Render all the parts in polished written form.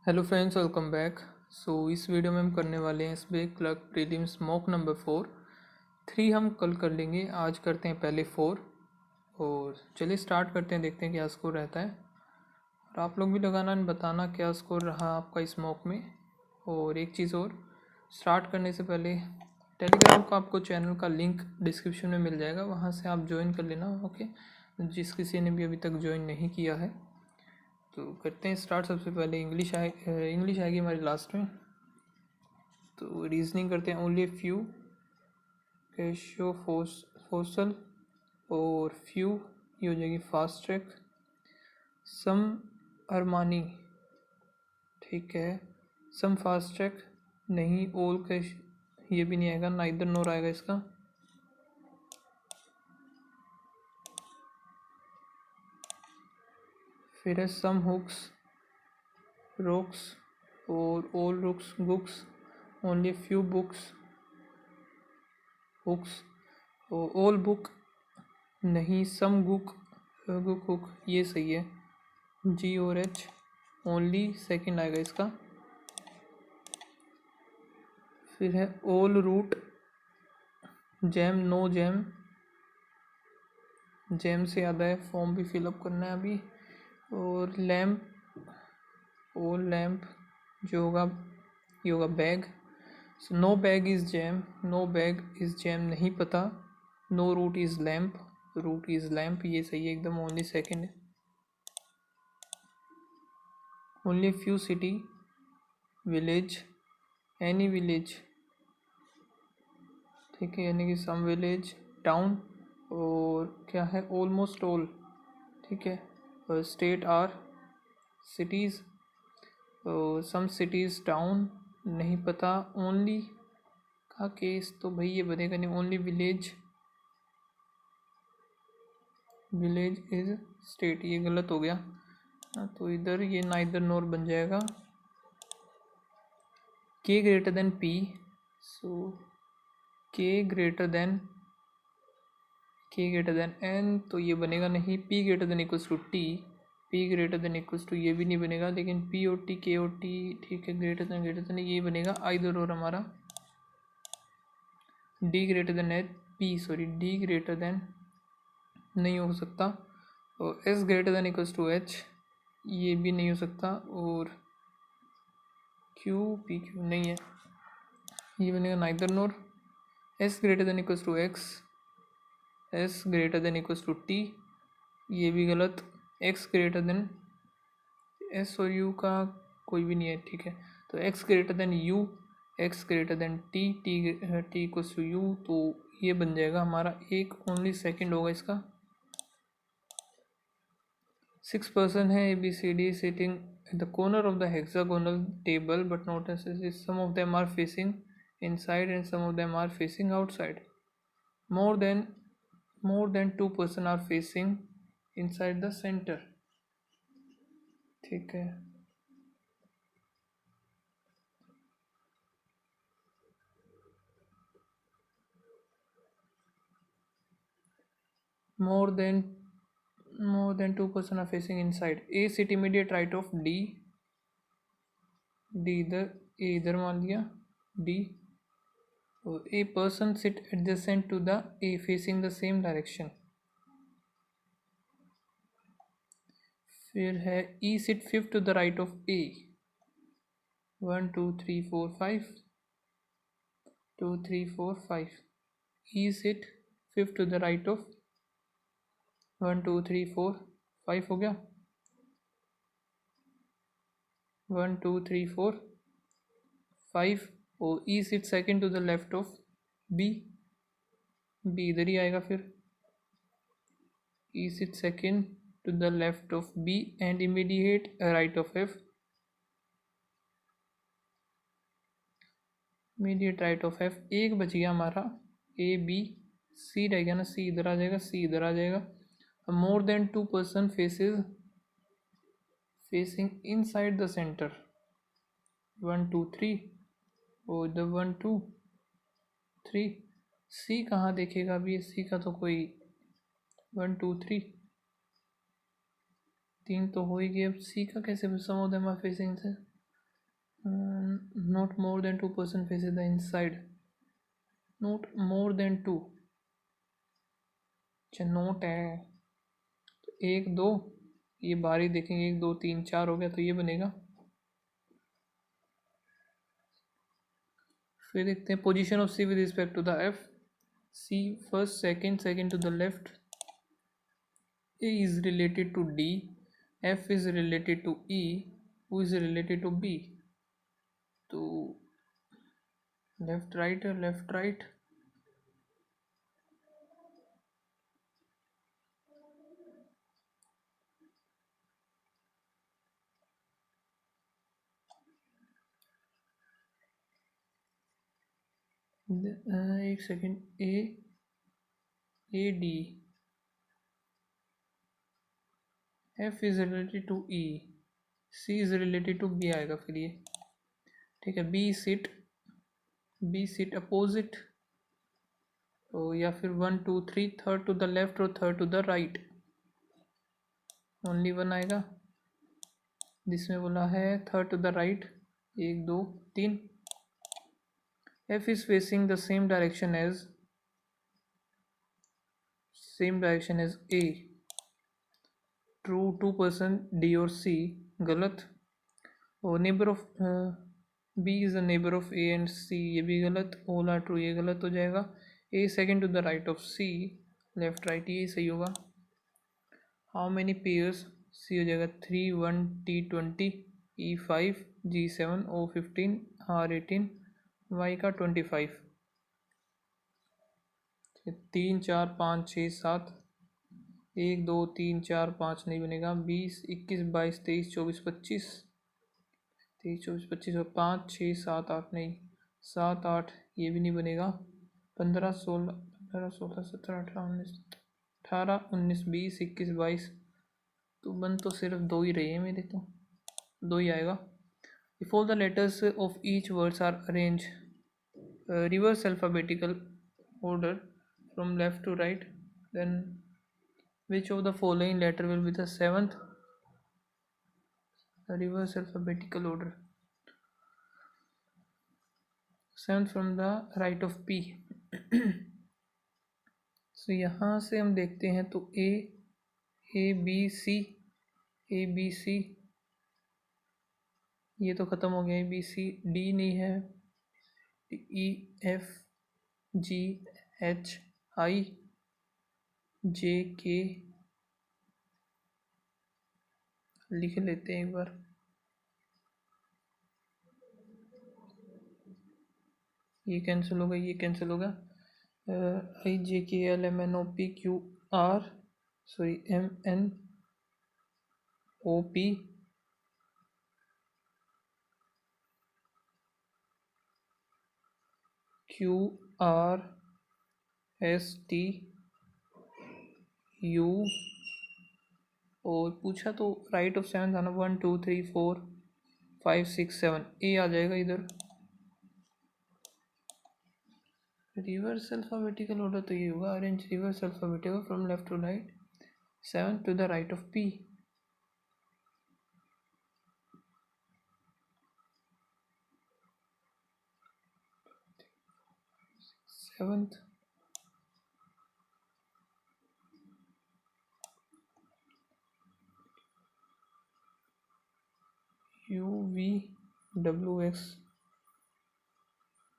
Hello friends, welcome back. इस video में हम करने वाले हैं SBI clerk prelims mock number 3 हम कल कर लेंगे। आज करते हैं पहले 4 और चलिए स्टार्ट करते हैं, देखते हैं क्या स्कोर रहता है। और आप लोग भी लगाना एंड बताना क्या स्कोर रहा आपका इस मॉक में। और एक चीज़ और, स्टार्ट करने से पहले टेलीग्राम का आपको चैनल का लिंक डिस्क्रिप्शन में मिल जाएगा, वहाँ से आप ज्वाइन कर लेना। ओके, जिस किसी ने भी अभी तक ज्वाइन नहीं किया है तो करते हैं स्टार्ट। सबसे पहले इंग्लिश आएगी हमारी लास्ट में। तो रीजनिंग करते हैं। ओनली फ्यू कैशो फोसल और फ्यू ये हो जाएगी फास्ट ट्रैक। सम अरमानी, ठीक है। सम फास्ट ट्रैक नहीं। ओल कैश ये भी नहीं आएगा, नाइदर नोर आएगा इसका। फिर है सम हुक्स रोक्स और all rooks books. Only few books hooks और ऑल बुक नहीं। सम गुक हुक ये सही है। जी और एच ओनली सेकंड आएगा इसका। फिर है all root jam no jam. Jam से याद है फॉर्म भी फिलअप करना है अभी। और लैम्प और लैम्प जो होगा ये होगा bag. So no bag is jam, no bag is jam नहीं पता। No root is lamp, root is lamp ये सही है एकदम। ओनली सेकंड है। Only few city village any village, ठीक है, यानी कि सम विलेज टाउन। और क्या है ऑलमोस्ट ऑल, ठीक है। State or cities, some cities town नहीं पता। ओनली का केस तो भाई ये बनेगा नहीं। Only village, village is state, ये गलत हो गया। तो इधर ये नाइदर नोर बन जाएगा। के ग्रेटर देन पी, सो के ग्रेटर देन एन तो ये बनेगा नहीं। P greater than equals to T, P greater than equals to ये भी नहीं बनेगा। लेकिन पी और टी के और टी, ठीक है, ग्रेटर देन ये बनेगा आइदर और हमारा। D greater than H P, sorry D greater than नहीं हो सकता। और S greater than equals to H ये भी नहीं हो सकता। और क्यू पी क्यू नहीं है, ये बनेगा neither nor. S greater than equals to X, S greater than equals to T ये भी गलत। एक्स ग्रेटर देन एस और यू का कोई भी नहीं है, ठीक है। तो X greater than U, X greater than T, T equals to U, तो ये बन जाएगा हमारा एक। ओनली सेकंड होगा इसका। 6 person है ABCD sitting at the corner of the hexagonal table but not necessarily some of them are facing inside and some of them are facing outside. More than 2 person are facing inside the center, ठीक है। more than 2 person are facing inside। A sit immediate right of D, D इधर मान लिया D। A person sit adjacent to the A facing the same direction। फिर है E sit fifth to the right of A। 1 2 3 4 5, 2 3 4 5। E sit fifth to the right of 1 2 3 4 5 हो गया। 1 2 3 4 5। और E sit second to the left of B, B इधर ही आएगा। फिर E sit second to the left of B and immediate right of F, immediate right of F। एक बच गया हमारा A B, C रह गया ना, C इधर आ जाएगा, C इधर आ जाएगा। More than 2 person faces facing inside the center, 1 2 3। और इधर 1 2 3। C कहाँ देखेगा अभी, C का तो कोई 1 2 3 3 तो हो ही गया। अब C का कैसे सम ऑफ देम आर फेसिंग से, Not more than 2% faces the inside. Not more than 2. अच्छा नोट है तो 1 2, ये बारी देखेंगे 1 2 3 4 हो गया तो ये बनेगा। फिर देखते हैं position of C with respect to the F. C first second to the left, A is related to D, F is related to E, who is related to B. तो लेफ्ट राइट है, left right. एक second, A D, F is related to E, C is related to B आएगा फिर ये। ठीक है, B seat opposite, तो या फिर 1 2 3 थर्ड टू द लेफ्ट और third to the right, only one आएगा जिसमें बोला है third to the right. 1 2 3। F is facing the same direction as A, true 2% D और सी गलत। और neighbour of B is a neighbour of A and C, ये भी गलत। ऑल आर ट्रू, ये गलत हो जाएगा। A second to the right of C, left right, ये सही होगा। हाउ मैनी पेयर्स, सी हो जाएगा 3 1 T 20 E 5 G 7 O 15 R 18 Y का 25। 3 4 5 6 7, 1 2 3 4 5 नहीं बनेगा। 20 21 22 23 24 25, 23 24 25 और 5 6 7 8 नहीं, 7 8 ये भी नहीं बनेगा। 15 16 17 18 19 20 21 22, तो बन तो सिर्फ 2 ही रहे हैं मेरे, तो 2 ही आएगा। If all the letters of each words are arranged reverse alphabetical order from left to right, then which of the following letter will be the seventh reverse alphabetical order? Seventh from the right of P. So यहाँ से हम देखते हैं तो A B C ये तो ख़त्म हो गया। ए बी सी, डी नहीं है, E F G H I J के लिख लेते हैं एक बार। ये कैंसिल होगा, ये कैंसिल होगा। I J K L M N O P Q R, sorry M N O P Q R S T U. और पूछा तो राइट ऑफ 7 था ना, 1 2 3 4 5 6 7, ए आ जाएगा इधर। रिवर्स अल्फ़ाबेटिकल ऑर्डर तो ये होगा, arrange reverse alphabetical from left to right, 7 to the right of P. Seventh U V W X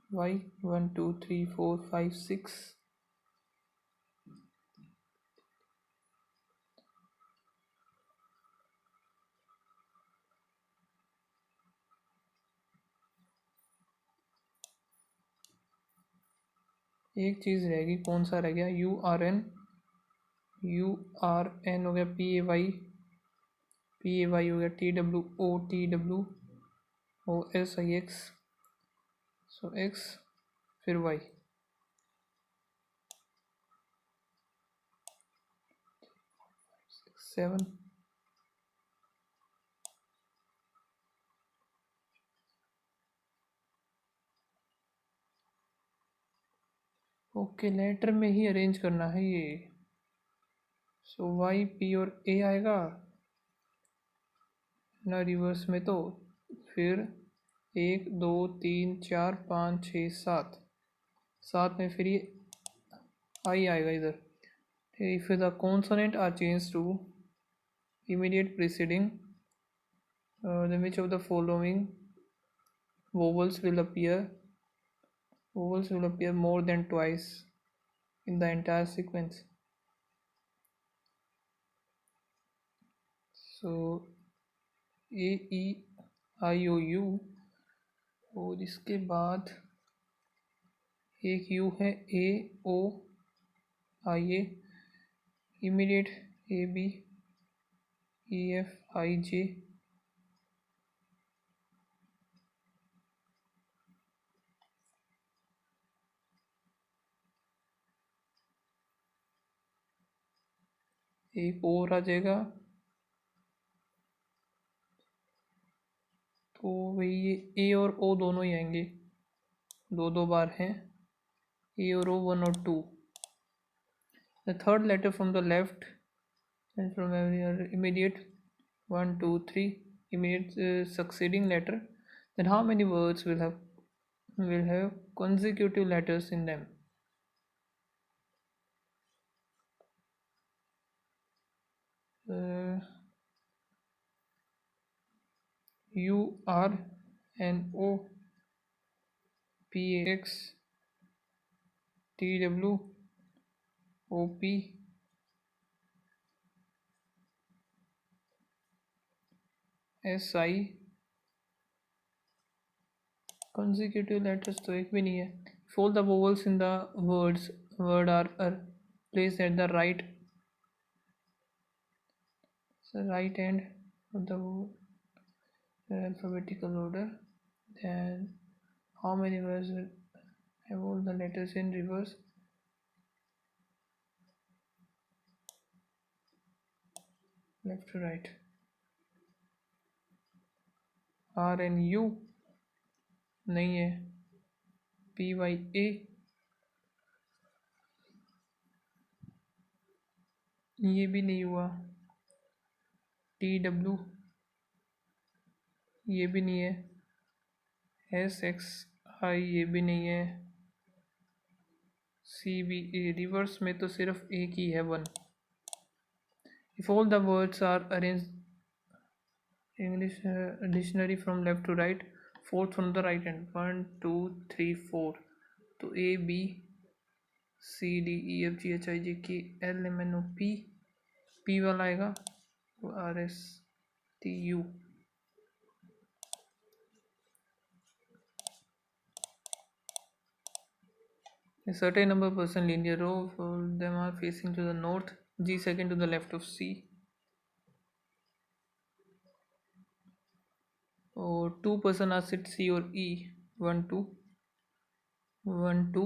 Y 1 2 3 4 5 6। एक चीज़ रहेगी, कौन सा रह गया? यू आर एन हो गया, पी ए वाई हो गया, T W O S I X, so X फिर वाई। सेवन ओके, लेटर में ही अरेंज करना है ये। सो वाई पी और ए आएगा ना रिवर्स में, तो फिर एक दो तीन चार पाँच छः सात, सात में फिर ये आई आएगा इधर। If the consonant are change to immediate preceding, then which of the following vowels will appear, vowels will appear more than twice in the entire sequence? So A E I O U, और इसके बाद एक U है, A O I A, immediate A B E F I J, एक और आ जाएगा। तो वही ये ए और ओ दोनों ही आएंगे, दो दो बार हैं ए और ओ, वन और two. The third letter from the left and from every immediate 1 2 3 immediate succeeding letter, then how many words will have consecutive letters in them? U R N O P A X T W O P S I, consecutive letters तो एक भी नहीं है। If all the vowels in the word are placed at the right end of the alphabetical order, then how many words will have all the letters in reverse? Left to right. R N U नहीं है, P Y A ये भी नहीं हुआ, T W ये भी नहीं है, S X I ये भी नहीं है, C B A रिवर्स में तो सिर्फ एक ही है, one. If all the words are arranged English dictionary from left to right, fourth from the right hand, 1 2 3 4, तो A B C D E F G H I J K L M N O P, P वाला आएगा R S T U। A certain number of person linear row, all them are facing to the north, G second to the left of C, और two person are sit C और E, 1 2 1 2,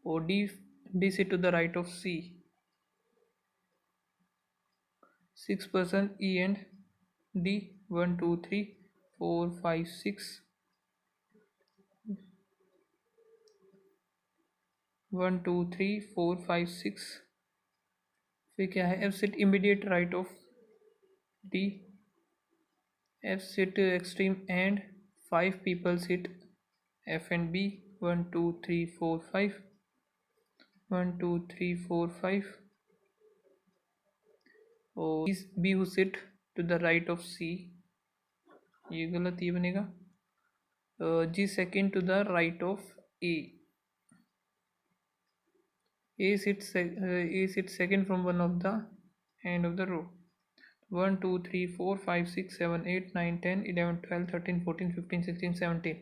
और D sit to the right of C, 6 person E and D, 1 2 3 4 5 6, 1 2 3 4 5 6। फिर क्या है, F sit immediate right of D, F sit extreme and 5 people sit F and B, 1 2 3 4 5, 1 2 3 4 5, और B who sit to the right of C, ये गलत, ये बनेगा G second to the right of A, A sits second from one of the end of the row, 1 2 3 4 5 6 7 8 9 10 11 12 13 14 15 16 17,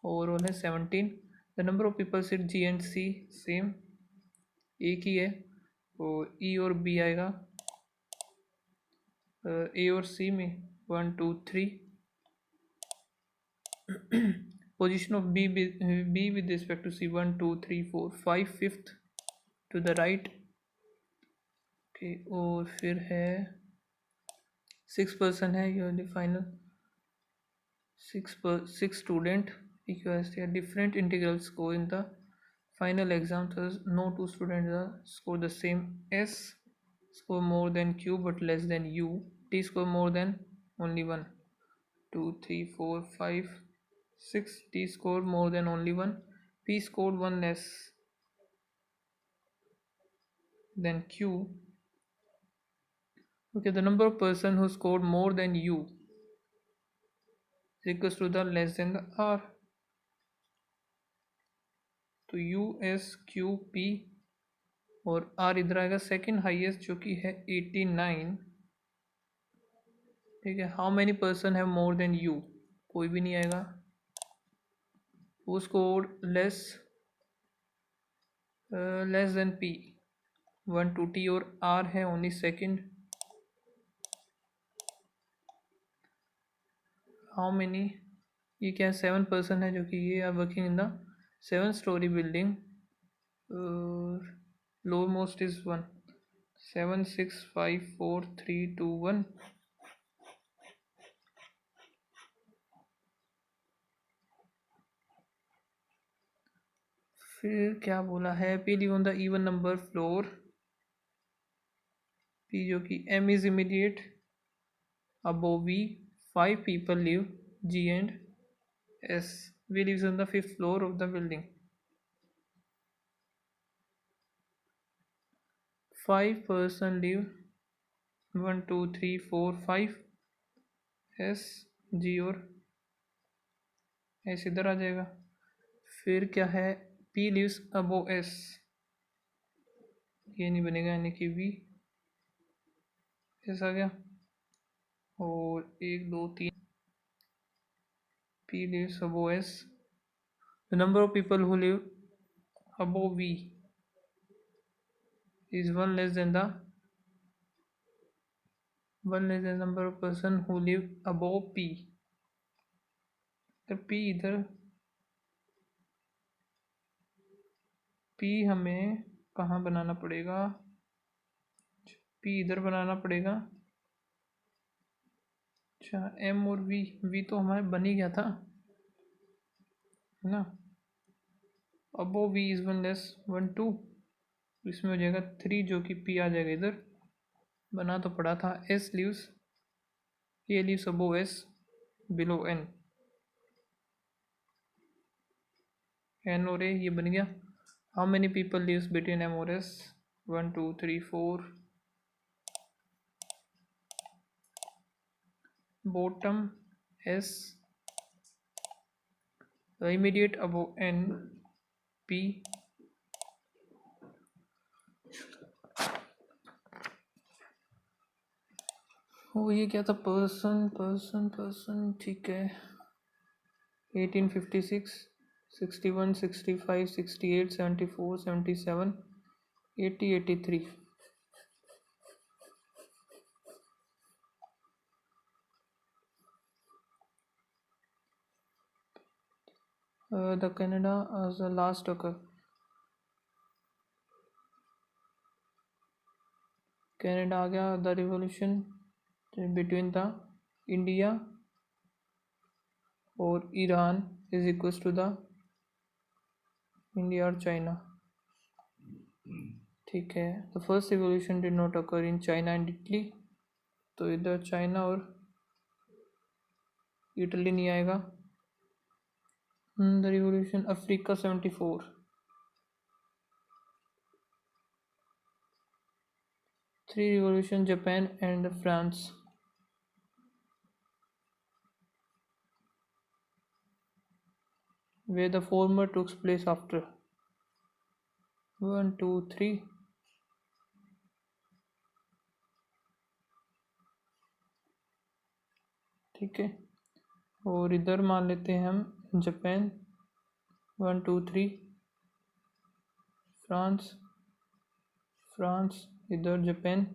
overall है 17। The number of people sit G and C same, एक ही है, और E और B आएगा A और C में 1 2 3, position of B with respect to C, 1 2 3 4 5, fifth to the right, okay, और फिर है 6 person है, ये final 6 student equals to different integral score in the final exam, thus no two students score the same. S score more than Q but less than U, T score more than only 1 2 3 4 5 6, D scored more than only 1, P scored 1 less than Q. Okay, the number of person who scored more than U is equals to the less than the R. तो U S Q P और R इधर आएगा second highest जो कि है 89. ठीक है. How many person have more than U, कोई भी नहीं आएगा. वो score less than P 1 2 T और R है ओनली सेकेंड. हाउ मैनी, ये क्या है 7 पर्सन है जो कि ये are working in the 7 story building. Low most is 1. 7 6 5 4 3 2 1. फिर क्या बोला है, P live on the even number floor. P जो कि M is immediate above V. 5 people live G and S. V lives on the 5th floor of the building. 5 person live 1 2 3 4 5. S G और S इधर आ जाएगा. फिर क्या है, P lives above S. ये नहीं बनेगा यानी कि V S आ गया. और 1 2 3 P lives above S. The number of people who live above V is one less than number of person who live above P. तो P इधर, P हमें कहाँ बनाना पड़ेगा, P इधर बनाना पड़ेगा. अच्छा, M और V तो हमारे बन ही गया था है ना. अबो V इज 1 लेस 1 2, इसमें हो जाएगा 3 जो कि P आ जाएगा इधर. बना तो पड़ा था. S leaves, A leaves above S below N. N और A ये बन गया. How many people leaves between M और S, 1 2 3 4. बॉटम S इमीडिएट अबो N P. वो ये क्या था, पर्सन. ठीक है. 1856 61 65 68 74 77 80 83. The Canada as the last occur. Canada आ गया. The revolution between the India और Iran is equals to the India और China. ठीक है. The first revolution did not occur in China and Italy. तो इधर चाइना और इटली नहीं आएगा. The revolution Africa 74. 3 revolution Japan and France. Where the former took place after 1 2 3. ठीक है. और इधर मान लेते हैं हम जापान 1 2 3. फ्रांस इधर जापान.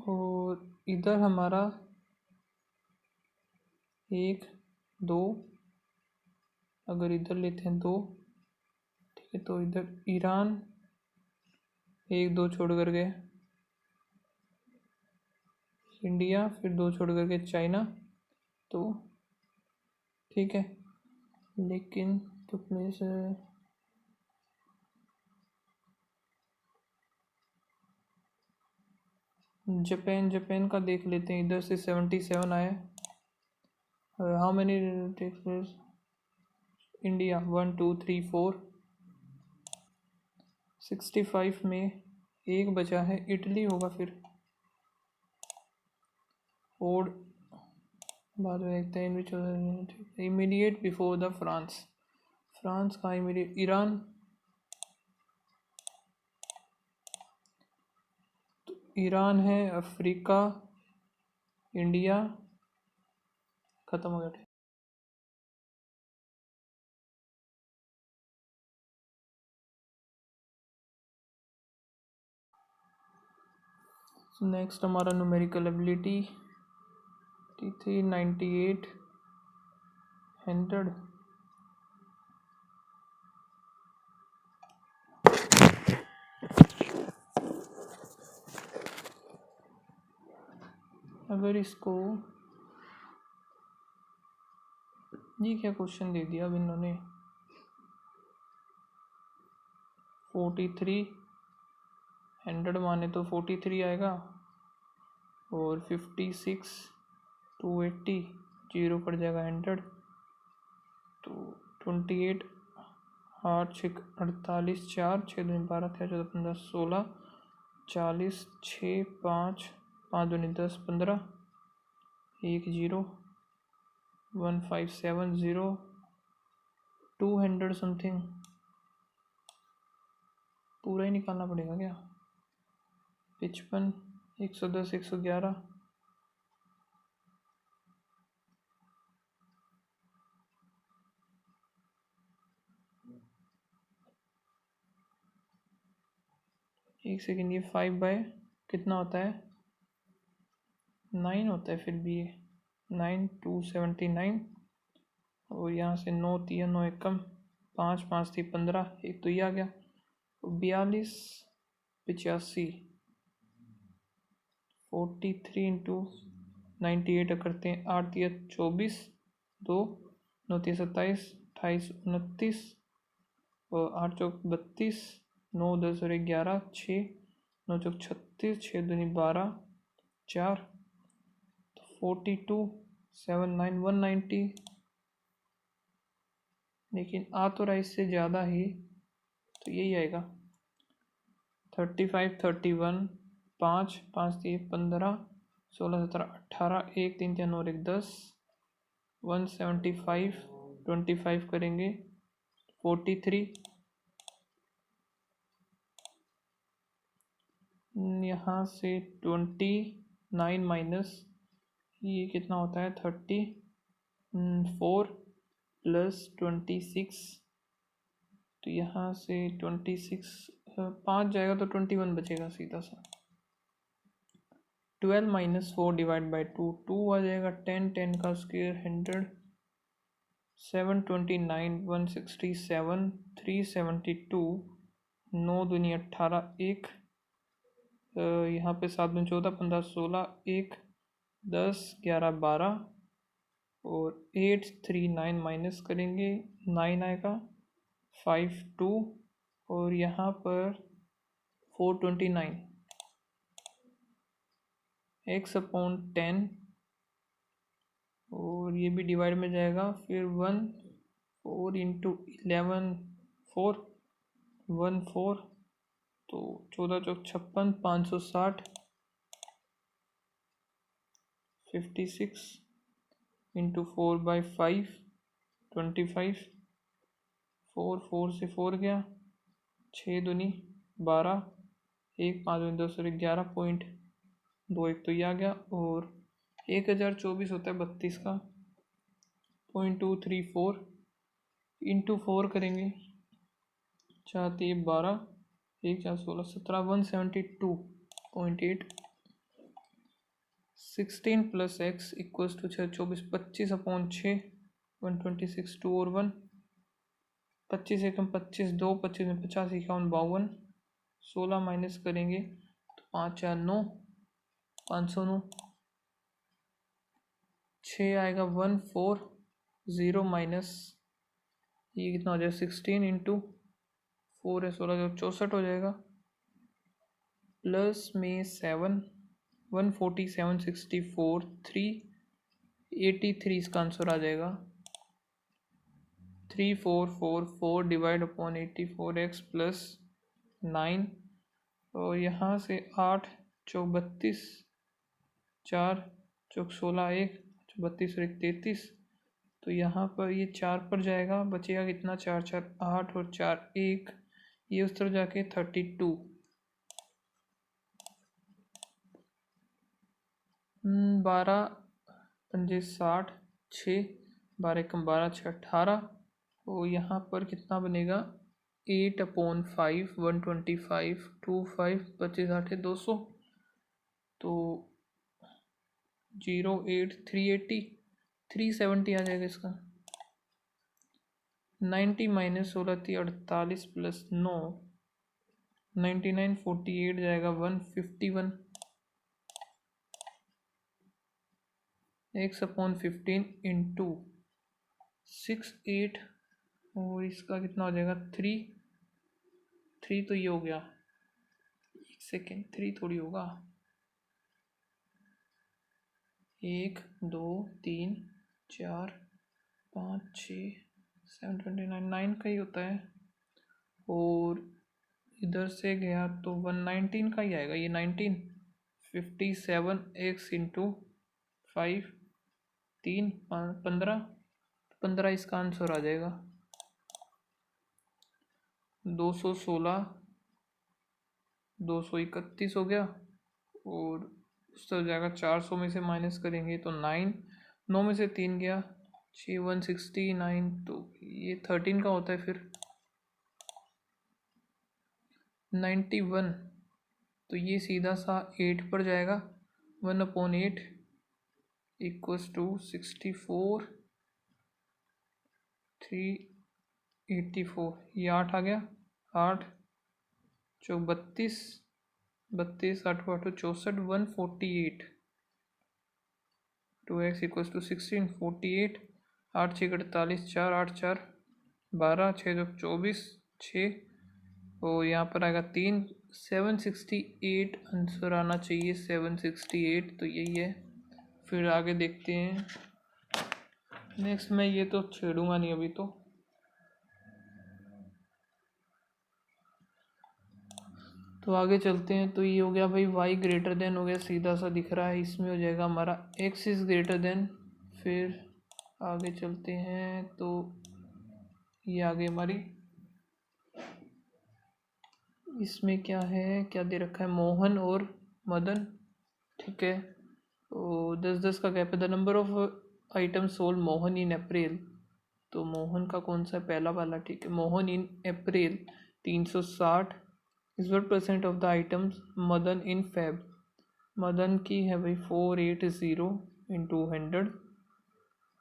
और इधर हमारा 1 2, अगर इधर लेते हैं 2. ठीक है. तो इधर ईरान 1 2 छोड़ कर गए, इंडिया फिर 2 छोड़ कर के चाइना. तो ठीक है. लेकिन तो प्लेस जापान का देख लेते हैं. इधर से 77 आया. How many takes place India 1 2 3 4 65 में एक बचा है, इटली होगा फिर। और बाद में देखते हैं immediate before the France. France का इमीडिएट ईरान, तो ईरान है, अफ्रीका, इंडिया, ख़त्म हो गया। नेक्स्ट हमारा न्यूमेरिकल एबिलिटी 93 98 100। अगर इसको ये क्या क्वेश्चन दे दिया अब इन्होंने, 43 100 माने तो 43 आएगा, और 56 280 जीरो पड़ जाएगा 100, तो 28 8 6 48 4 6 2 12 13 14 15 16 40 6 5 5 2 10 15 1 0 1570 200 समथिंग। पूरा ही निकालना पड़ेगा क्या? 55 110 111 एक सेकेंड, ये 5 बाय कितना होता है? 9 होता है फिर भी ये 9 279, और यहाँ से 9 3 9 एकम 5 5 थी 15, एक तो ये आ गया, 42 85 43 इंटू 98 करते हैं, 8 3 24 2 9 3 27 28 29, और 8 चौक 32 9 10 और 11 6 9 चौक 36 6 दूनी 12 4 42 79 190, लेकिन आ तो रहा इससे ज़्यादा ही, तो यही आएगा 35 31 5 5 3 15 16 17 18 1 3 3 और 1 10 175 25 करेंगे 43, यहाँ से 29 माइनस ये कितना होता है 34 प्लस 26, तो यहाँ से 26 5 जाएगा तो 21 बचेगा सीधा सा। 12 माइनस 4 डिवाइड बाई 2 2 आ जाएगा, 10 10 का स्क्वायर 100 729 167 372 9 दूनी 18 1 यहाँ पे 7 दूनी 14 15 16 1 10 11 12, और 8 3 9 माइनस करेंगे 9 आएगा 5 2, और यहाँ पर 429 x अपॉन 10, और ये भी डिवाइड में जाएगा, फिर 1 4 इंटू 11 4 1 4, तो 14 चौक 56 560 56 इंटू 4 बाई 5 25 4 4 से 4 गया 6 दूनी 12 1 5 दूनी 10 और 11.2 एक तो ये आ गया, और 1024 होता है 32 का 0.234 इंटू 4 करेंगे 4 3 12 1 4 16 17 172.8 16 plus X equals to 6 24 25 upon 6 126 2 और 1 25 एकम 25 2 25 में 50 51 52 16 माइनस करेंगे तो 5 4 9 509 6 आएगा 1 4 0 माइनस ये कितना हो जाएगा 16 इंटू 4 है 16 64 हो जाएगा, प्लस में 7 147 64 3 83 इसका आंसर आ जाएगा। 3444 डिवाइड अपॉन 84x प्लस 9, और यहाँ से 8 चौक 32, 4 चौक 16, 1 32 और 1 33, तो यहाँ पर ये 4 पर जाएगा, बचेगा कितना, 4 4 8 और 4 1, ये उस तरफ जाके 32। 12 पंजे 60, 6 12 कम 12 6 18, और यहाँ पर कितना बनेगा 8/5 125 25 25 8 200, तो 08 380 370 आ जाएगा इसका। 90 माइनस 16 थी 48 प्लस 9 99 48 जाएगा 151 x/15 इंटू 68, और इसका कितना हो जाएगा 3 तो ये हो गया, एक सेकेंड 3 थोड़ी होगा, 1 2 3 4 5 6 7 29 9 का ही होता है, और इधर से गया तो 119 का ही आएगा ये 19 57x इंटू 5 3 15 इसका आंसर आ जाएगा। 216 231 हो गया, और उस तरह जाएगा 400 में से माइनस करेंगे तो 9 में से 3 गया 6 169, तो ये 13 का होता है फिर 91, तो ये सीधा सा 8 पर जाएगा, 1/8 इक्वल्स टू 64 384, ये 8 आ गया, 8 चौक 32 32 8 8 64 148, 2x इक्वल्स टू 16 48, 8 6 48 4 8 4 12 6 24 6, और यहाँ पर आएगा 3 768 आंसर आना चाहिए 768, तो यही है। फिर आगे देखते हैं नेक्स्ट, मैं ये तो छेड़ूंगा नहीं अभी, तो आगे चलते हैं। तो ये हो गया भाई y ग्रेटर देन हो गया, सीधा सा दिख रहा है, इसमें हो जाएगा हमारा x इज़ ग्रेटर देन। फिर आगे चलते हैं तो ये आगे हमारी इसमें क्या है, क्या दे रखा है, मोहन और मदन, ठीक है। तो 10-10 का गैप है। The number of item sold Mohan in April, तो मोहन का कौन सा पहला वाला, ठीक है। Mohan in April 360 is what % of the items Madan in Feb, Madan की है भाई 480 × 100,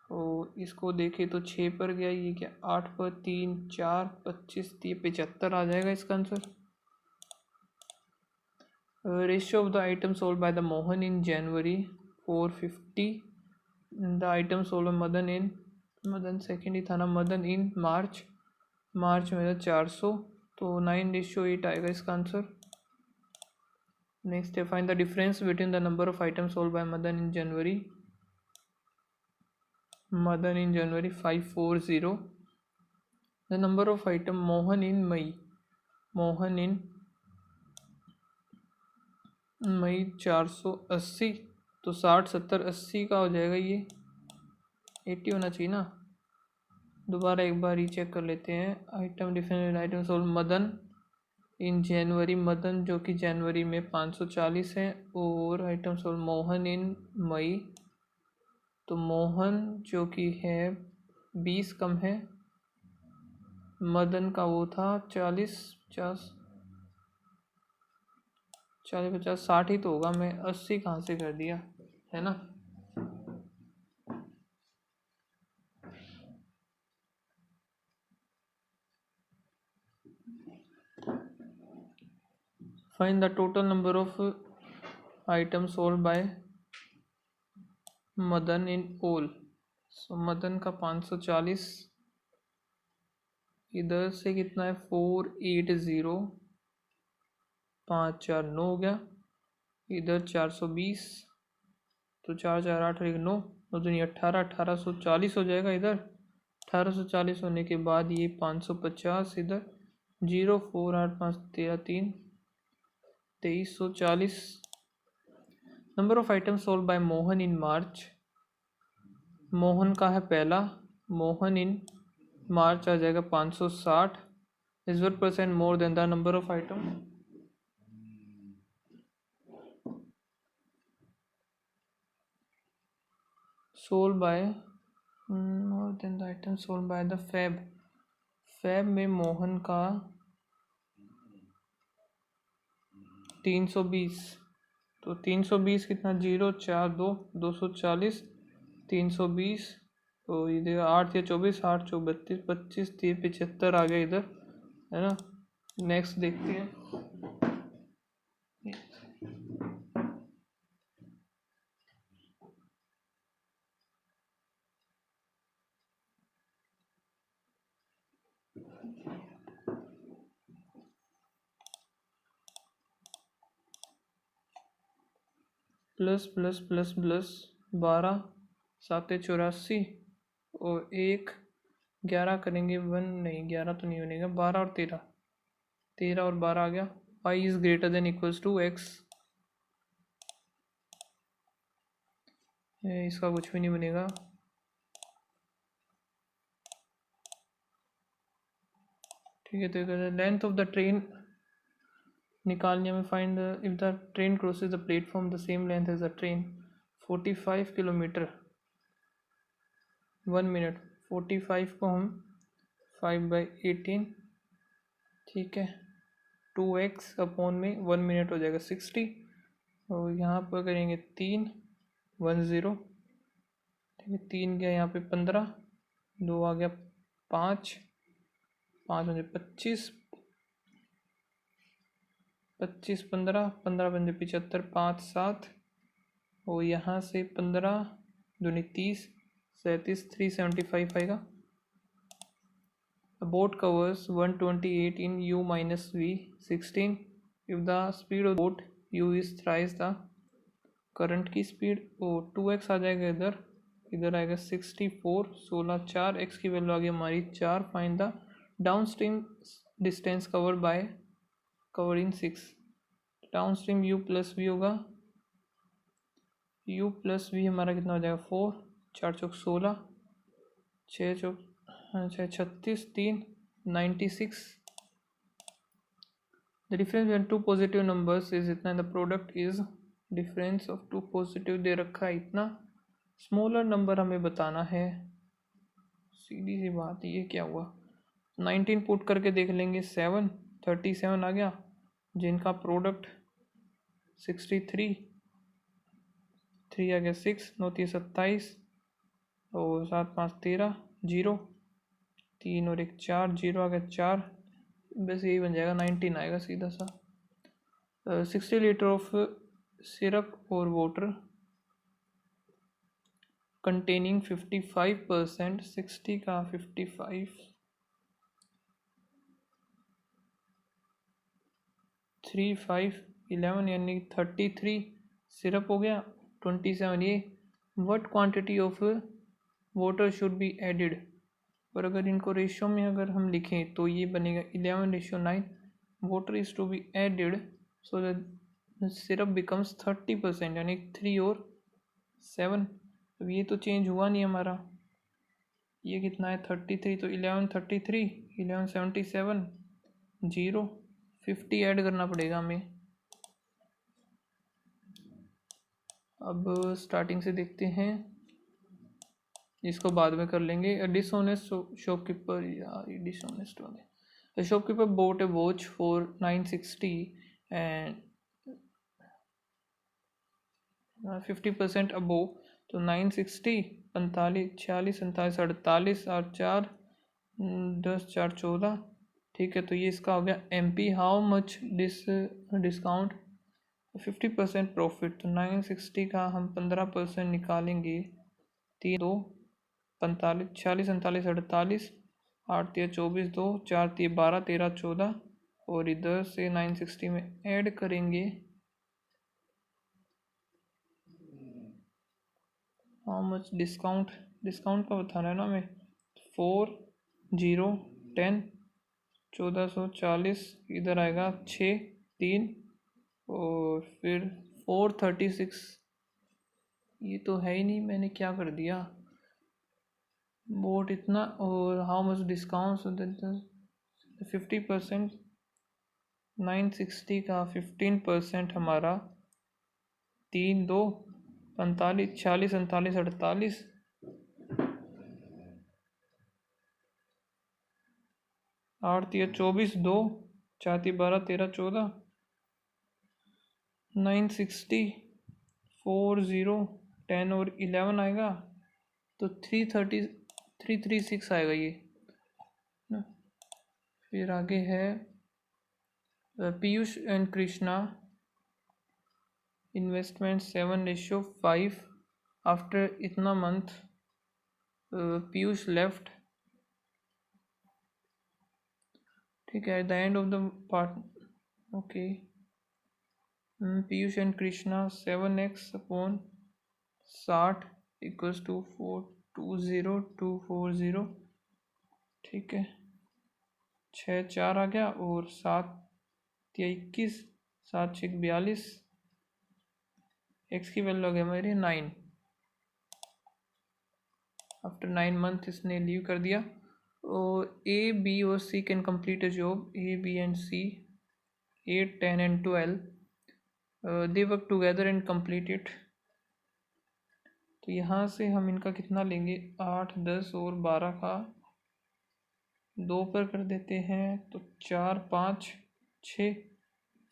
और इसको देखें तो 6 पर गया, ये क्या 8 पर 3 4 25, ये 75 आ जाएगा इसका answer. Ratio of the item sold by the Mohan in January 450, the item sold Madan in, Madan second ही था ना, मदन इन मार्च में 400, तो 9:8 आएगा इसका आंसर। नेक्स्ट है find the difference between the number of item sold by Madan in January 540, the number of item Mohan in May 480, तो 60 70 80 का हो जाएगा, ये 80 होना चाहिए ना। दोबारा एक बार रीचेक कर लेते हैं। Item different item sold Madan in January, Madan जो कि जनवरी में 540 है, और item sold Mohan in May, तो मोहन जो कि है 20 कम है, मदन का वो था 40 50 40 50 60 ही तो होगा, मैं 80 कहाँ से कर दिया, है ना। Find the total number of item sold by Madan in all, so Madan का 540, इधर से कितना है 480, 5 4 9 हो गया, इधर 420, तो 4 4 8 1 9, तो दुनिया 1840 हो जाएगा इधर। 1840 होने के बाद ये 550 इधर, 0 4 8 5 13 3 2340। Number of item sold by Mohan in March. Mohan का है पहला, मोहन इन मार्च आ जाएगा 560, is 1% more than the number of item sold by more than the item sold by the Feb. Feb में मोहन का 320, तो 320 कितना, 0 4 2 240, 320, तो ये देखा 8 या 24, 8 चौ 32, 25 3 75 आ गया इधर, है ना। नेक्स्ट देखते हैं। प्लस प्लस प्लस प्लस 12 7 84 और 1 11 करेंगे, 1 नहीं 11 तो नहीं बनेगा, 12 और 13, 13 और 12 आ गया। y is greater than equals to x, इसका कुछ भी नहीं बनेगा। ठीक है, तो लेंथ ऑफ द ट्रेन निकालने में, find if the train crosses the platform the same length as the train, 45 kilometre 1 minute, 45 को हम 5/18, ठीक है, 2x अपॉन में 1 मिनट हो जाएगा 60, और यहाँ पर करेंगे 3 1 0, ठीक है, 3 गया यहाँ पे 15, 2 आ गया 5 5 मुझे 25 25 15 15 पंजे 75 5 7, और यहाँ से 15 दूनी 30 37 375 आएगा। The boat covers 128 in u minus v 16 if the speed of boat u is thrice the current की स्पीड, और 2x आ जाएगा इधर, इधर आएगा 64 16 4, x की वैल्यू आ गई हमारी 4। Find the downstream distance cover by cover in 6। Downstream u plus V होगा, u प्लस वी हमारा कितना हो जाएगा 4 4 चौक 16 6 चौक 6 36 3 96। The difference between two positive numbers is इतना, the product is difference of two positive दे रखा है इतना, smaller number हमें बताना है। सीधी सी बात, ये क्या हुआ, 19 पुट करके देख लेंगे, 7 37 आ गया, जिनका प्रोडक्ट 63 3 आ गया 6 9 3 27, और 7 5 13 0 3 और 1 4 0 आ गया 4, बस यही बन जाएगा 19 आएगा सीधा सा। 60 लीटर ऑफ सिरप और वाटर कंटेनिंग 55%, 60 का 55 3 5 11 यानी 33 सिरप हो गया, 27 ये। What quantity of water should be added, और अगर इनको रेशियो में अगर हम लिखें तो ये बनेगा 11:9, water is to be added so that syrup becomes 30%, यानी 3 और 7। अब ये तो चेंज हुआ नहीं हमारा, ये कितना है 33, तो 1133 1177 0 50 ऐड करना पड़ेगा हमें। अब स्टार्टिंग से देखते हैं, इसको बाद में कर लेंगे। डिसऑनेस्ट शॉपकीपर, यार ये डिसऑनेस्ट हो गया। The shopkeeper bot A watch for 960 and 50% above, तो 960 45 46 47 48 8 4 10 4 14, ठीक है, तो ये इसका हो गया MP। How much discount, 50% profit, तो 960 का हम 15% निकालेंगे, 3 2 45 46 47 48 8 3 24 2 4 3 12 13 14, और इधर से 960 में ऐड करेंगे हाउ मच डिस्काउंट, डिस्काउंट का बताना है ना हमें। 4 0 10 1440, इधर आएगा 6 3 और फिर 436। ये तो है ही नहीं, मैंने क्या कर दिया बोट इतना। और हाउ मच डिस्काउंट 50%, 960 का 15% हमारा 3 2 45 46 39 48, 8 3 24 2 4 3 12 13 14, 960 4 0 10 और 11 आएगा तो 336 आएगा ये ना। फिर आगे है Piyush and Krishna investment 7:5 after इतना मंथ पीयूष लेफ्ट। ठीक है, at the end of the part okay. Piyush and Krishna 7x upon 60 equals to 420240। ठीक है, 6 4 आ गया और 7 या 21, 7 6 42, एक्स की वैल्यू आ गई हमारी 9। आफ्टर 9 मंथ इसने लीव कर दिया। और ए बी और C can complete a job, A B and C 8 10 and 12 they work together and complete it. तो यहाँ से हम इनका कितना लेंगे, 8 10 और 12 का 2 पर कर देते हैं तो 4 5 6,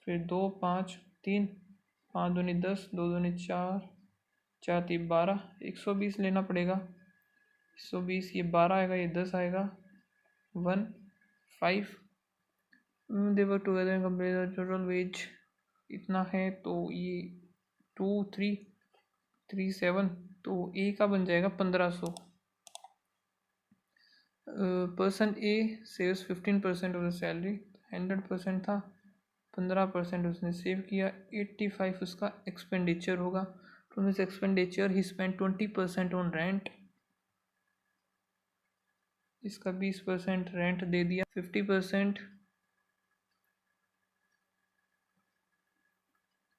फिर 2 5 3, 5 दूनी 10, 2 दूनी 4, 4 3 12, 120 लेना पड़ेगा। 120 ये 12 आएगा, ये 10 आएगा 1 5। देवर टुगेदर कंप्लीट टोटल वेज इतना है तो ये 2 3 3 7, तो ए का बन जाएगा 1500। Person A saves 15% of the salary, 100% था, 15% उसने सेव किया। 85 उसका एक्सपेंडिचर होगा। From his expenditure he spend 20% on rent, इसका 20% रेंट दे दिया, 50%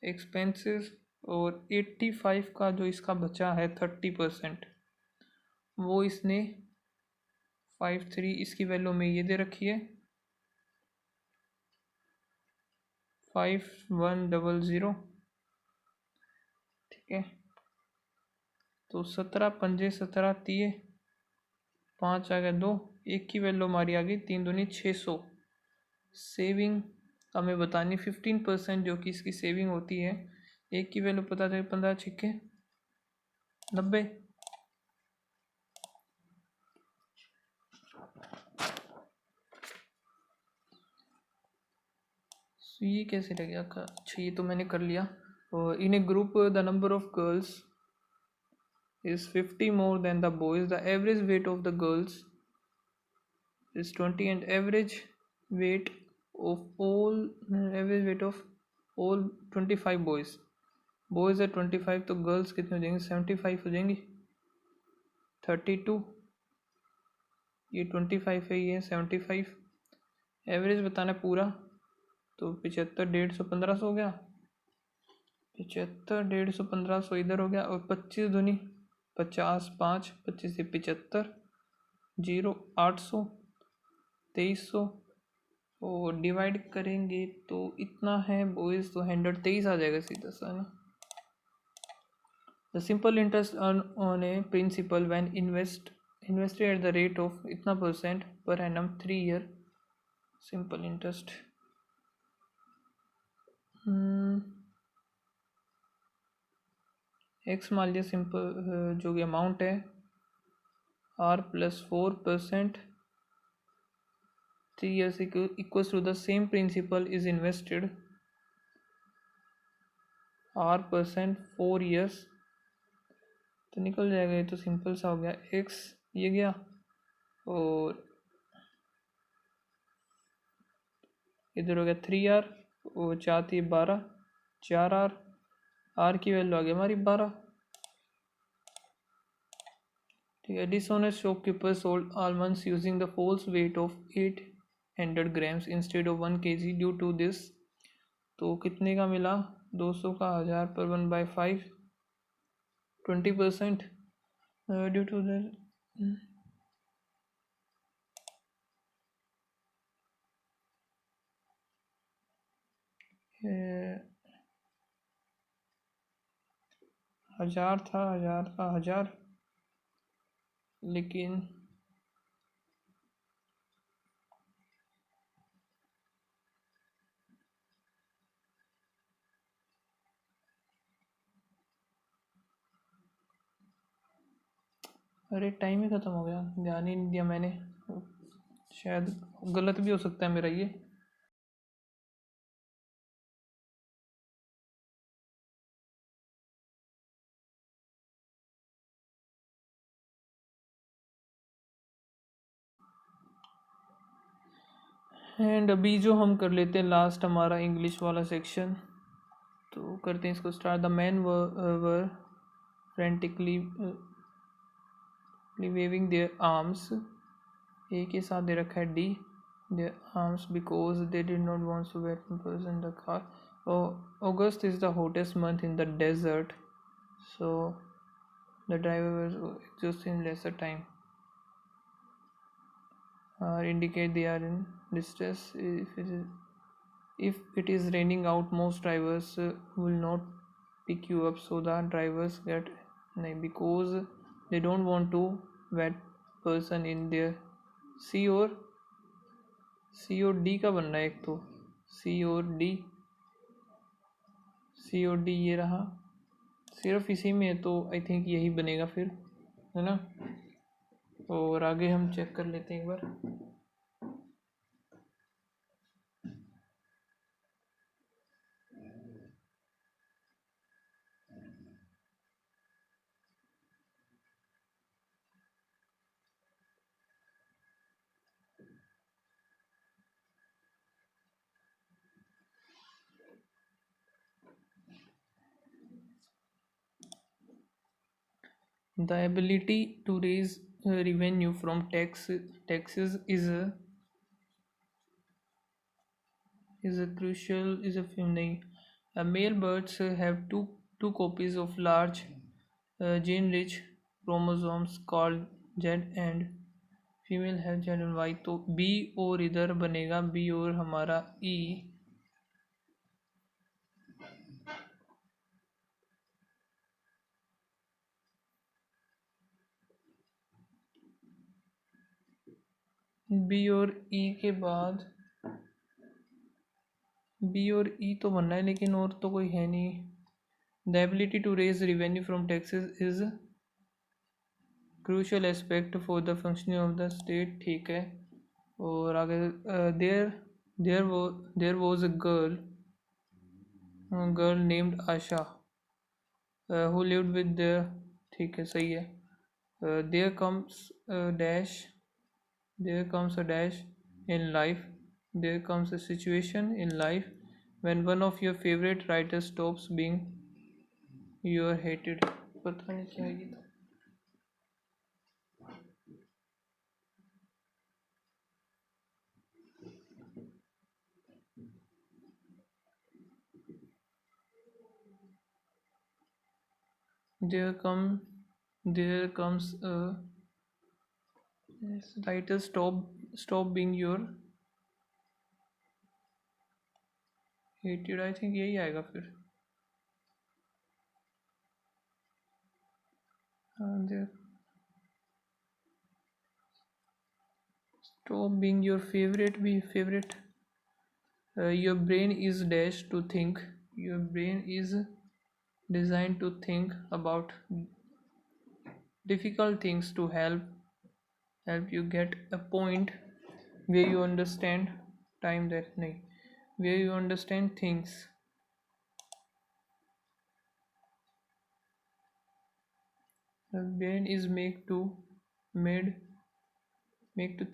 एक्सपेंसेस और 85 का जो इसका बचा है 30% वो इसने 53 इसकी वैल्यू में ये दे रखी है 5100। ठीक है, तो 17 पंजे 17 तीय 5 आ गया 2, एक की वैल्यू हमारी आ गई 3 दूनी 600। सेविंग हमें बतानी 15% जो कि इसकी सेविंग होती है। एक की वैल्यू पता चले 15 छिक्के 90। ये कैसे लग गया? अच्छा, ये तो मैंने कर लिया। और in a group the number of girls is 50 more than the boys. The average weight of the girls is 20 and average weight of all 25 boys है 25, तो गर्ल्स कितने हो जाएंगे 75 हो जाएंगी। 32 ये 25 है, ये 75। एवरेज बताना पूरा, तो 75 150 1500 हो गया। 75 150 1500 इधर हो गया। और 25 दूनी 50 5 25 से 75 0 800 2300 और डिवाइड करेंगे तो इतना है बॉयज़, तो 123 आ जाएगा सीधा सा ना। The simple interest on a principal when invested at the rate of इतना % per annum 3 year simple interest. X मान लिया सिंपल जो कि अमाउंट है r + 4% 3 years equals to the same principal is invested r% 4 years। तो निकल जाएगा, ये तो सिंपल सा हो गया। x ये गया और इधर हो गया 3r और 4 थी 12 4r, r की वैल्यू आ गई हमारी 12। ठीक है, dishonest shopkeeper sold almonds using the false weight of 800 grams instead of 1 kg due to this। तो कितने का मिला? 200 का 1000 पर 1/5 20% ड्यू टू द 1000 था, 1000 का 1000, लेकिन अरे टाइम ही ख़त्म हो गया, ध्यान ही नहीं दिया मैंने। शायद गलत भी हो सकता है मेरा ये। एंड अभी जो हम कर लेते हैं लास्ट हमारा इंग्लिश वाला सेक्शन, तो करते हैं इसको start. The man were frantically waving their arms, A के साथ दे रखा है D, their arms because they did not want to wait pimples in the car. August is the hottest month in the desert, so the driver was exhausted in lesser time. Indicate they are in distress. If it is raining out, most drivers will not pick you up, so the drivers get because they don't want to wet person in their C और D का बनना है, एक तो C और D ये रहा, सिर्फ इसी में है, तो आई थिंक यही बनेगा फिर, है ना। और आगे हम चेक कर लेते हैं एक बार। The ability to raise revenue from taxes is a crucial is a नहीं, male birds have two copies of large gene-rich chromosomes called Z and female have Z and Y। तो B और इधर बनेगा B और हमारा E, B और E के बाद B और E तो बनना है, लेकिन और तो कोई है नहीं। The ability to raise revenue from taxes is crucial aspect for the functioning of the state, ठीक है। और आगे there was a girl named Asha who lived with there, ठीक है, सही है। There comes a dash in life, there comes a situation in life when one of your favorite writers stops being your hated। पता नहीं क्या है ये। There comes a writer stop being your hated, I think यही आएगा फिर। there stop being your favorite, be favorite। your brain is dash to think, your brain is designed to think about difficult things to help you get a point where you understand time that नहीं, where you understand things। the brain is made to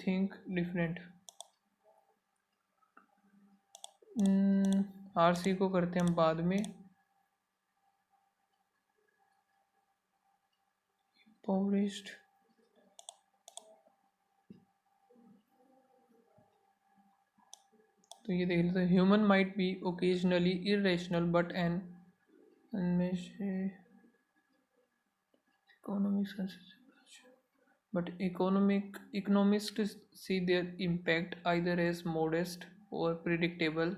think different। RC को करते हैं हम बाद में। impoverished तो ये देख लेते हैं, human might be occasionally irrational but N economics but economists see their impact either as modest or predictable.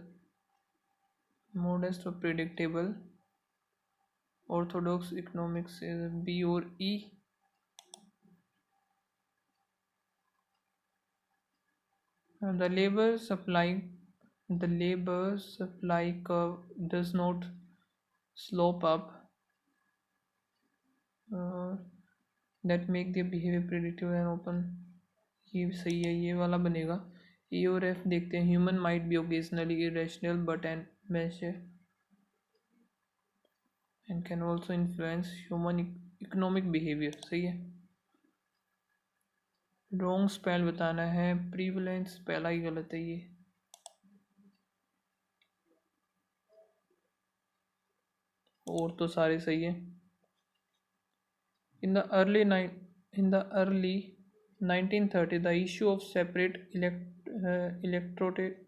Orthodox economics is B or E. And the labor supply curve does not slope up. That make their behavior predictable and open. ये सही है, ये वाला बनेगा. E और F देखते हैं. Human might be occasionally irrational but an measure and can also influence human economic behavior. सही है. रॉन्ग स्पेल बताना है. प्रीवलेंस पहला ही गलत है ये. और तो सारे सही है. In the early 1930s, the issue of separate electorate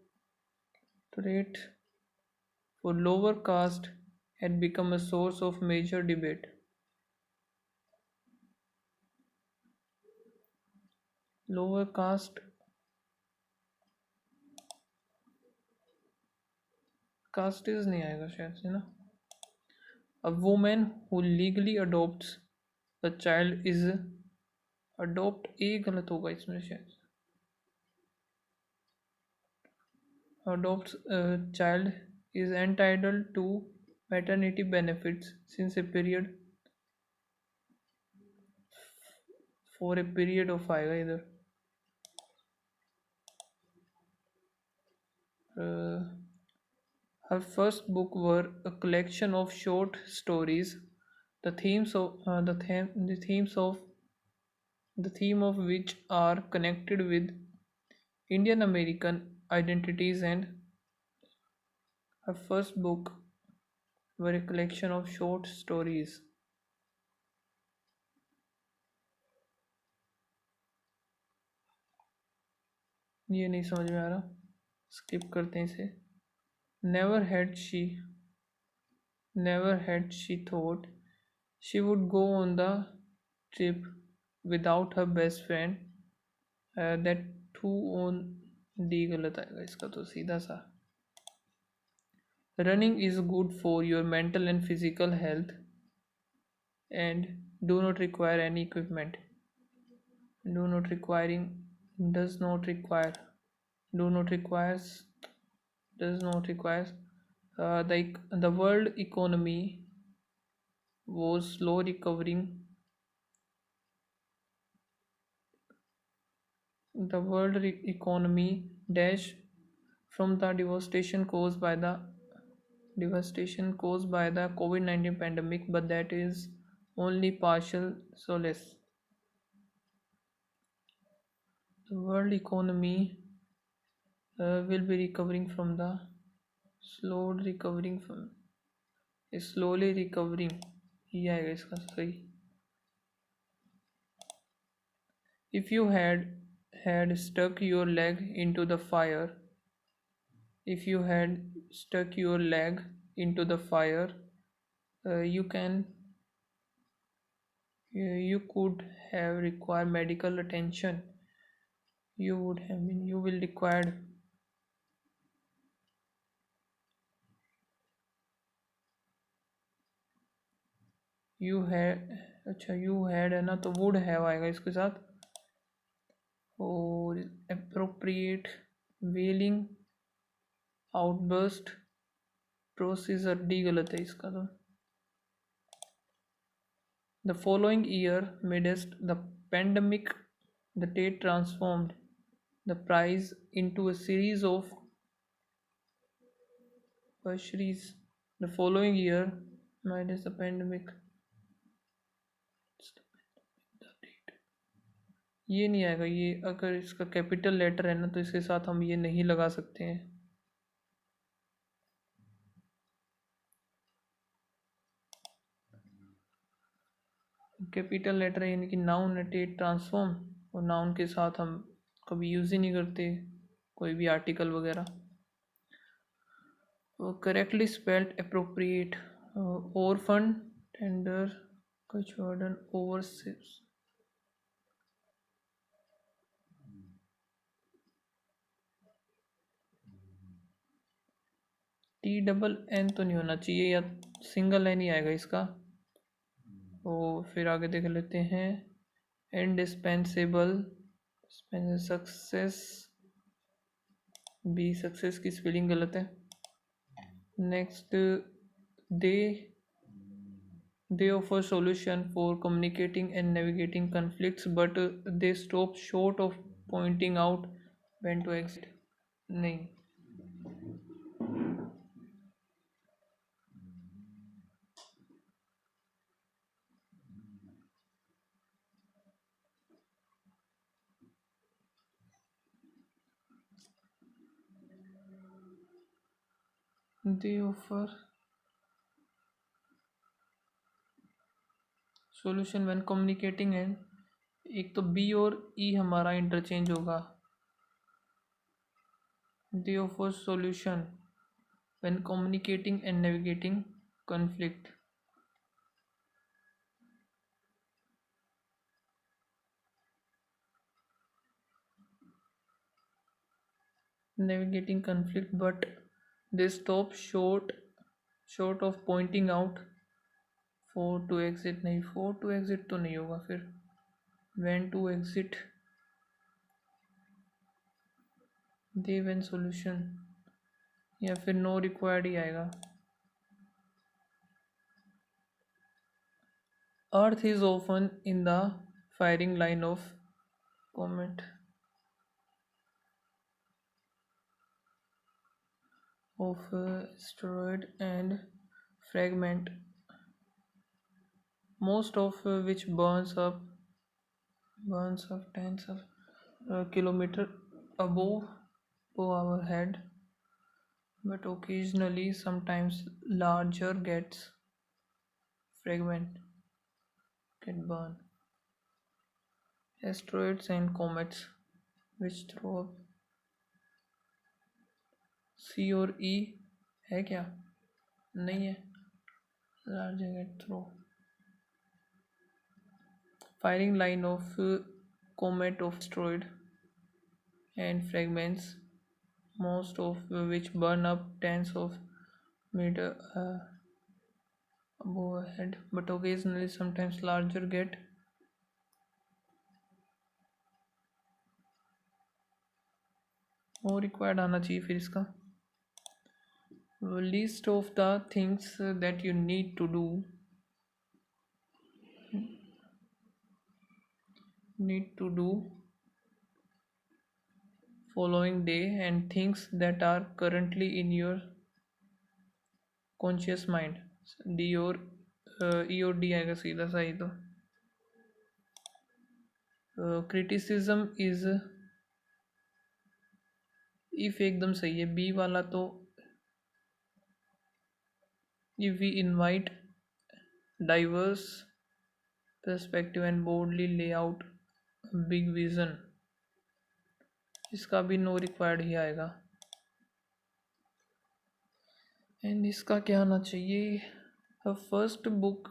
for lower caste had become a source of major debate. Lower caste नहीं आएगा शायद से ना. A woman who legally adopts the child is adopt ए गलत होगा इसमें शायद. Adopts a child is entitled to maternity benefits since a period for a period of आएगा इधर. Her first book were a collection of short stories, the theme of which are connected with Indian American identities, and her first book were a collection of short stories. ये नहीं समझ में आ रहा, skip करते हैं इसे. Never had she thought she would go on the trip without her best friend. That too on D गलत आएगा इसका तो सीधा सा. Running is good for your mental and physical health and do not require any equipment. Does not require. The world economy was slow recovering. The world economy dash from the devastation caused by the COVID-19 pandemic, but that is only partial solace. The world economy will be recovering from the slowly recovering. ये आएगा इसका सही. If you had stuck your leg into the fire, you could have required medical attention. You will required. You had है ना, तो would have आएगा इसके साथ. और appropriate wailing outburst procedure D गलत है इसका तो. The following year, midst the pandemic, the state transformed the prize into a series of bursaries. The following year, minus the pandemic. ये नहीं आएगा. ये अगर इसका कैपिटल लेटर है ना तो इसके साथ हम ये नहीं लगा सकते हैं. कैपिटल लेटर यानी कि नाउन है टेट ट्रांसफॉर्म, और नाउन के साथ हम कभी यूज़ ही नहीं करते कोई भी आर्टिकल वगैरह. correctly spelled appropriate. Orphan, tender, Kachwardan, overseas. T double N तो नहीं होना चाहिए, या सिंगल एन ही आएगा इसका। तो फिर आगे देख लेते हैं। इंडिस्पेंसेबल, सक्सेस, बी सक्सेस की स्पेलिंग गलत है। Next, they they offer solution for communicating and navigating conflicts, but they stop short of pointing out when to exit. नहीं, they offer solution when communicating and, एक तो B और ई हमारा interchange होगा। they offer solution when communicating and navigating conflict. Navigating conflict, but they stop short of pointing out for to exit। नहीं, for to exit तो नहीं होगा फिर। when to exit, they when solution, या फिर no required ही आएगा। Earth is often in the firing line of comet of asteroid and fragment, most of which burns up tens of kilometer above our head, but occasionally sometimes larger fragment get burned. Asteroids and comets which throw up, सी और ई है क्या? नहीं है। Large gate throw, firing line of comet of asteroid and fragments, most of which burn up tens of meter above head, but occasionally sometimes larger get more required आना चाहिए फिर इसका। list of the things that you need to do following day, and things that are currently in your conscious mind। D और ई और D आएगा सीधा सही। तो क्रिटिसिज्म इज, इफ एकदम सही है। बी वाला तो if we invite diverse perspective and boldly lay out a big vision, इसका भी नो रिक्वायर्ड ही आएगा। एंड इसका क्या आना चाहिए? First book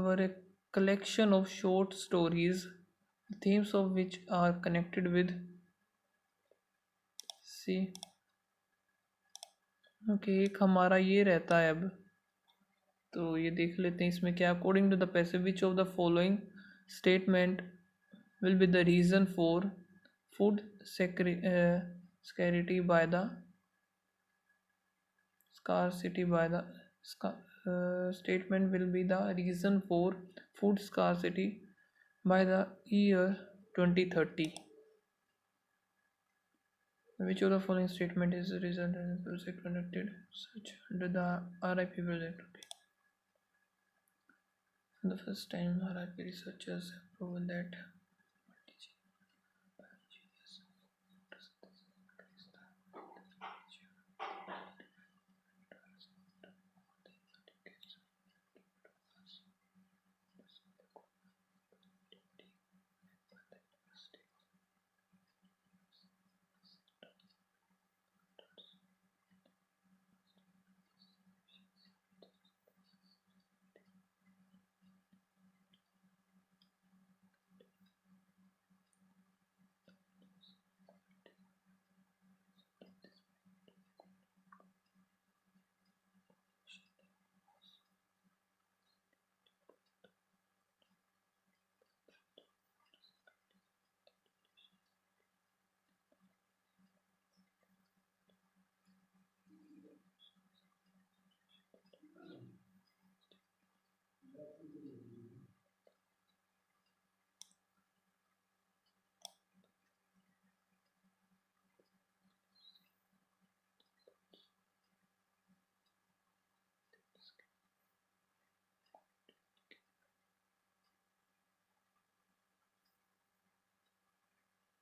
were A collection of short stories, themes of which are connected with, see, okay एक हमारा ये रहता है अब। तो ये देख लेते हैं इसमें क्या। According to the passive which of the following statement will be the reason for food scarcity by the statement will be the reason for food scarcity by the year 2030. Which of the following statement is the result of the project conducted such under the RIP project? Okay. For the first time, RIP researchers have proven that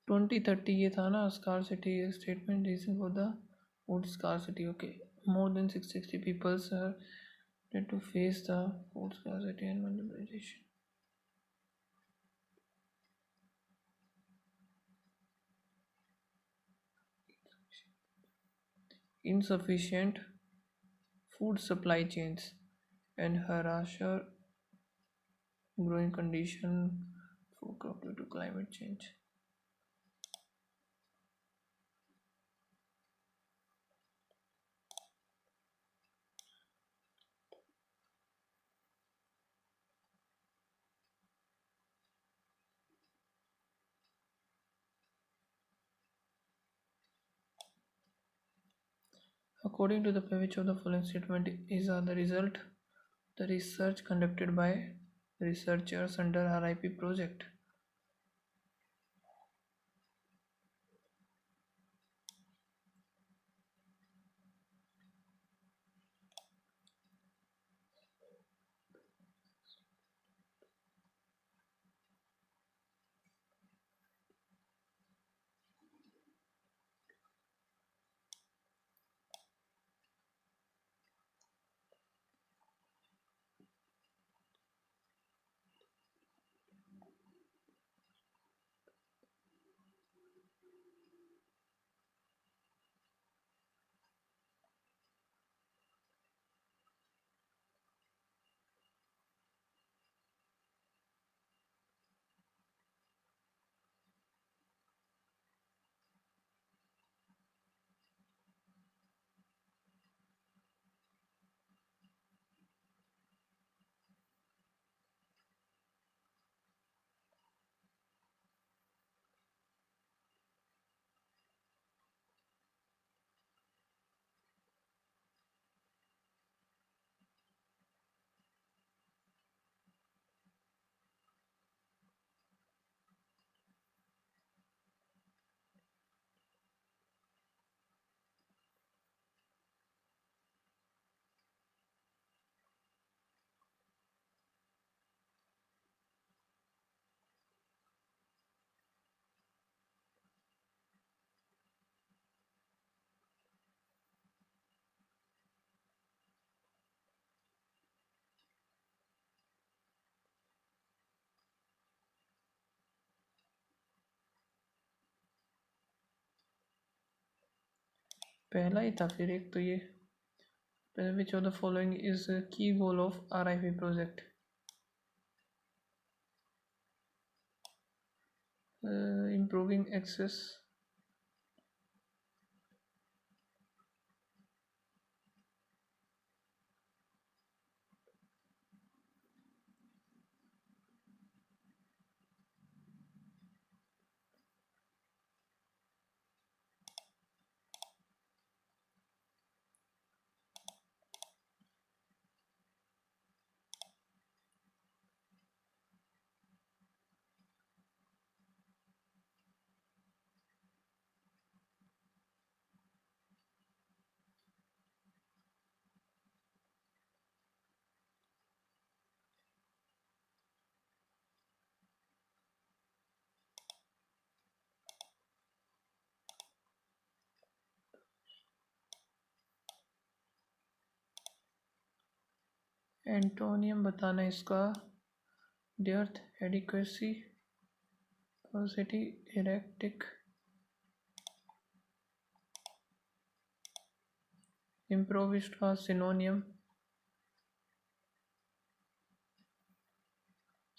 2030 ये था ना scarcity statement reason for the food scarcity. Okay, more than 660 people are need to face the food scarcity and vulnerabilization. Insufficient food supply chains and harsher growing condition for crop due to climate change. According to the which of the following statement is the result the research conducted by researchers under RIP project. पहला ही था फिर एक तो ये which of the following is a key goal of RIP project. Improving access antonym बताना इसका depth adequacy पोसिटी erratic इम्प्रोविस्ट का सिनोनियम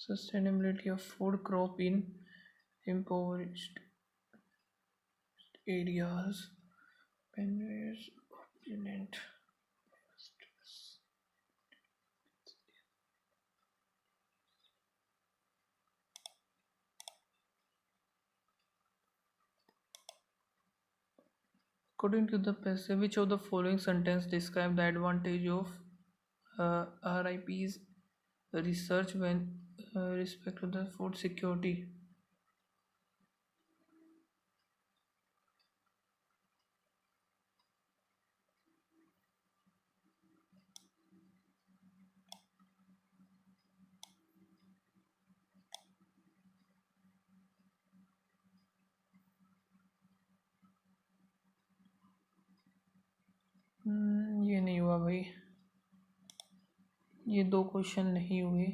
sustainability of food crop in impoverished areas Penware's opponent. According to the passage, which of the following sentence describe the advantage of RIP's research when respect to the food security? ये नहीं हुआ भाई, ये 2 question नहीं हुए।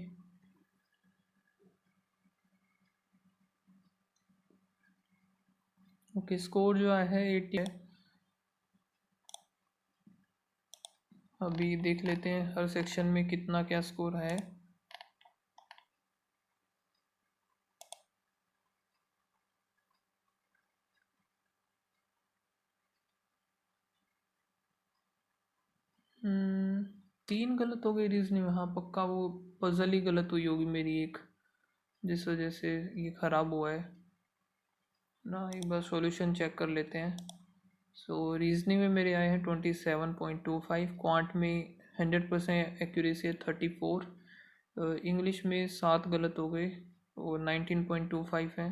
Okay, score जो है 80 है। अभी देख लेते हैं हर सेक्शन में कितना क्या स्कोर है। हम्म, 3 गलत हो गई रीजनिंग में। हाँ पक्का वो पजल ही गलत हुई होगी मेरी एक, जिस वजह से ये ख़राब हुआ है ना। एक बार सॉल्यूशन चेक कर लेते हैं। सो रीजनिंग में मेरे आए हैं 27.25, क्वांट में 100% एक्यूरेसी है 34, इंग्लिश में 7 गलत हो गए और 19.25 है।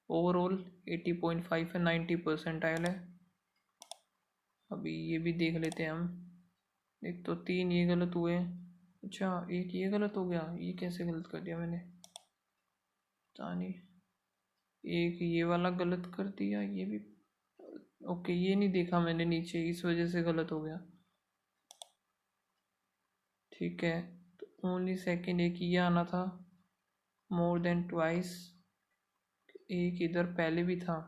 ओवरऑल 80.5 है, 90 परसेंटाइल है। अभी ये भी देख लेते हैं हम। एक तो 3 ये गलत हुए, अच्छा एक ये गलत हो गया, ये कैसे गलत कर दिया मैंने पता नहीं। एक ये वाला गलत कर दिया, ये भी ओके, ये नहीं देखा मैंने नीचे, इस वजह से गलत हो गया। ठीक है, तो ओनली सेकंड एक ये आना था, मोर देन ट्वाइस, एक इधर पहले भी था।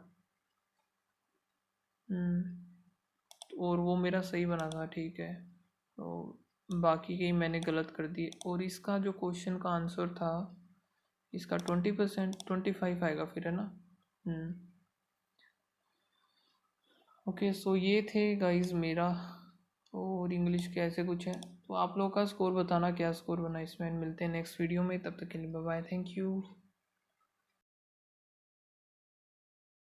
और वो मेरा सही बना था, ठीक है। तो बाकी के मैंने गलत कर दिए। और इसका जो क्वेश्चन का आंसर था, इसका 20% 25 आएगा फिर, है ना। ओके, सो ये थे गाइस मेरा और इंग्लिश के ऐसे कुछ है। तो आप लोगों का स्कोर बताना क्या स्कोर बना इसमें। मिलते हैं नेक्स्ट वीडियो में, तब तक के लिए बाय बाय, थैंक यू।